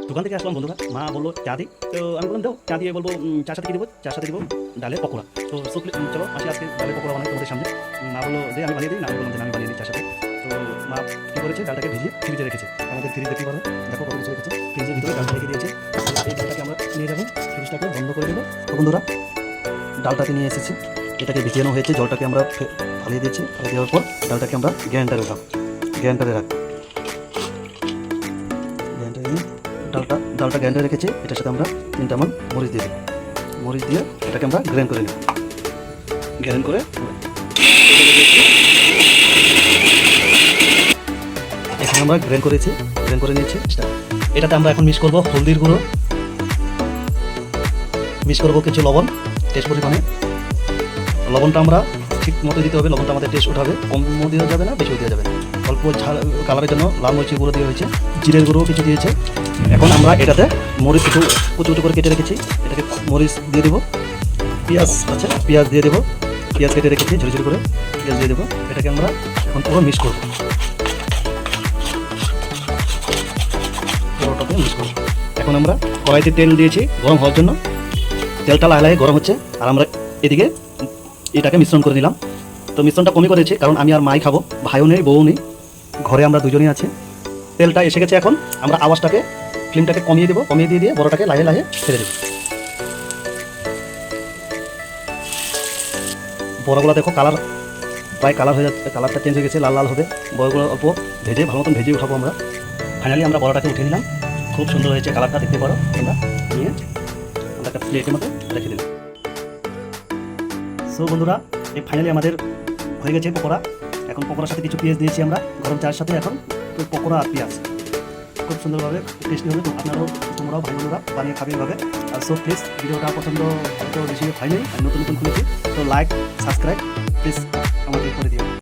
দোকান থেকে আসলাম বন্ধুরা, মা বললো চা দিই। তো আমি বললাম দাও চা দিয়ে, বলবো চার সাথে কী দেবো? চার সাথে দেবো ডালের পকোড়া। তো চলো আসি আজকে ডালের পকোড়া বানাই তোমাদের সামনে। মা বললো যে আমি বানিয়ে দিই, না আমি বললাম যে আমি বানিয়ে দিই চার সাথে। তো মা কী করেছে, ডালটাকে ভিজিয়ে ফ্রিজে রেখেছে। আমাদের ফ্রিজ দেখতেই পারো, দেখো কত কিছু রেখেছে। ফ্রিজের ভিতরে ডালটা রেখে দিয়েছে। এই ডালটাকে আমরা নিয়ে যাবো, ফ্রিজটাকে বন্ধ করে দেবো। তো বন্ধুরা ডালটাকে নিয়ে এসেছি, এটাকে ভিজিয়ানো হয়েছে, জলটাকে আমরা ফালিয়ে দিয়েছি। ফালিয়ে দেওয়ার পর ডালটাকে আমরা গ্রাইন্ডারে রাখবো। ডালটা গ্রাইন্ডারে রেখেছি। এটার সাথে আমরা 3টা মরিচ দিয়ে দেবো। মরিচ দিয়ে এটাকে আমরা গ্রাইন্ড করে নেব। গ্রাইন্ড করে এখানে আমরা গ্রাইন্ড করে নিয়েছি। এটাতে আমরা এখন মিক্স করবো হলদির গুঁড়ো, মিক্স করবো কিছু লবণ টেস্ট পরিমাণে। লবণটা আমরা ঠিক মতো দিতে হবে, লবণটা আমাদের টেস্ট উঠাবে, কমও দেওয়া যাবে না, বেশিও দেওয়া যাবে না। অল্প ঝাল কালারের জন্য লাল মরিচের গুঁড়ো দেওয়া হয়েছে, জিরের গুঁড়ো কিছু দিয়েছে। এখন আমরা এটাতে মরিচ কিছু কুচু করে কেটে রেখেছি, এটাকে মরিচ দিয়ে দেবো। পেঁয়াজ আছে, পেঁয়াজ দিয়ে দেবো। পেঁয়াজ কেটে রেখেছি ঝুড়ি করে, পেঁয়াজ দিয়ে দেবো। এটাকে আমরা এখন পুরো মিক্স করবো, পুরোটাকে মিক্স করবো। এখন আমরা কড়াইতে তেল দিয়েছি গরম হওয়ার জন্য। তেলটা লাহে গরম হচ্ছে, আর আমরা এদিকে এটাকে মিশ্রণ করে নিলাম। তো মিশ্রণটা কমই করেছি, কারণ আমি আর মাই খাবো, ভাইও নেই বউ নেই, ঘরে আমরা দুজনেই আছি। তেলটা এসে গেছে, এখন আমরা আওয়াজটাকে ফ্লেমটাকে কমিয়ে দেবো, কমিয়ে দিয়ে বড়টাকে লাহে ছেড়ে দেবো। বড়গুলো দেখো প্রায় কালার হয়ে যাচ্ছে, কালারটা চেঞ্জ হয়ে গেছে, লাল লাল হবে। বড়গুলো অল্প ভালো মতন ভেজে উঠাবো আমরা। ফাইনালি আমরা বড়টাকে উঠে নিলাম, খুব সুন্দর হয়েছে কালারটা, দেখতে পারো তোমরা। নিয়ে আমরা একটা প্লেটের মধ্যে রেখে দিলাম। সো বন্ধুরা, এই ফাইনালি আমাদের হয়ে গেছে পকোড়া। এখন পকোড়ার সাথে কিছু পেঁয়াজ দিয়েছি আমরা গরম চায়ের সাথে। এখন পকোড়া আর পেঁয়াজ খুব সুন্দরভাবে টেস্টি হবে। তো তোমরাও ভাই বোনেরা বানিয়ে খাবে এভাবে। আর সো প্লিজ, ভিডিওটা পছন্দ হয়তো বেশি হয়নি, আমি নতুন খুলেছি, তো লাইক সাবস্ক্রাইব প্লিজ